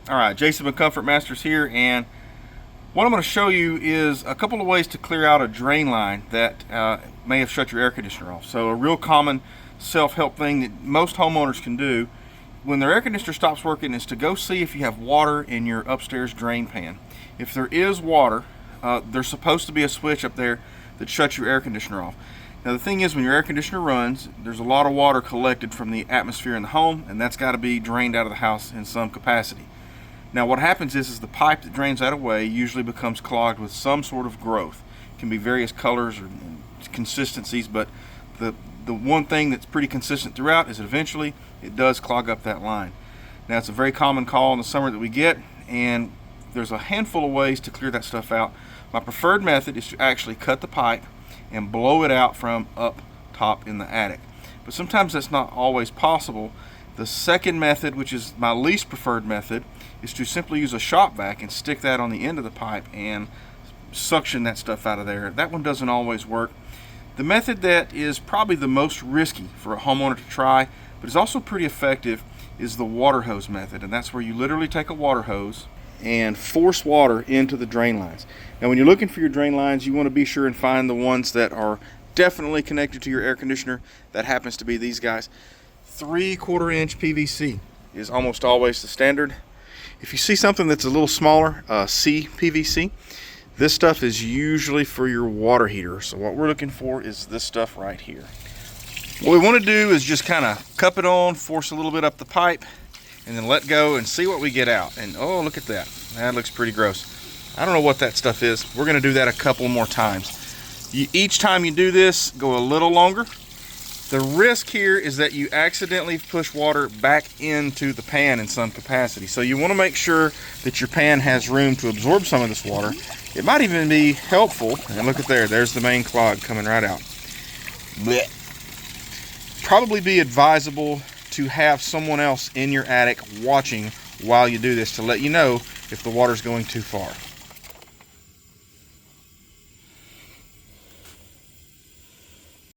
Alright, Jason with Comfort Masters here, and what I'm going to show you is a couple of ways to clear out a drain line that may have shut your air conditioner off. So a real common self-help thing that most homeowners can do when their air conditioner stops working is to go see if you have water in your upstairs drain pan. If there is water, there's supposed to be a switch up there that shuts your air conditioner off. Now the thing is, when your air conditioner runs, there's a lot of water collected from the atmosphere in the home, and that's got to be drained out of the house in some capacity. Now what happens is the pipe that drains that away usually becomes clogged with some sort of growth. It can be various colors or consistencies, but the one thing that's pretty consistent throughout is that eventually it does clog up that line. Now it's a very common call in the summer that we get, and there's a handful of ways to clear that stuff out. My preferred method is to actually cut the pipe and blow it out from up top in the attic. But sometimes that's not always possible. The second method, which is my least preferred method, is to simply use a shop vac and stick that on the end of the pipe and suction that stuff out of there. That one doesn't always work. The method that is probably the most risky for a homeowner to try, but is also pretty effective, is the water hose method. And that's where you literally take a water hose and force water into the drain lines. Now when you're looking for your drain lines, you want to be sure and find the ones that are definitely connected to your air conditioner. That happens to be these guys. 3/4 inch PVC is almost always the standard. If you see something that's a little smaller, C PVC, this stuff is usually for your water heater. So what we're looking for is this stuff right here. What we want to do is just kind of cup it on, force a little bit up the pipe, and then let go and see what we get out. And oh, look at that. That looks pretty gross. I don't know what that stuff is. We're going to do that a couple more times. Each time you do this, go a little longer. The risk here is that you accidentally push water back into the pan in some capacity. So you want to make sure that your pan has room to absorb some of this water. It might even be helpful, and look at there's the main clog coming right out. Blech. Probably be advisable to have someone else in your attic watching while you do this to let you know if the water's going too far.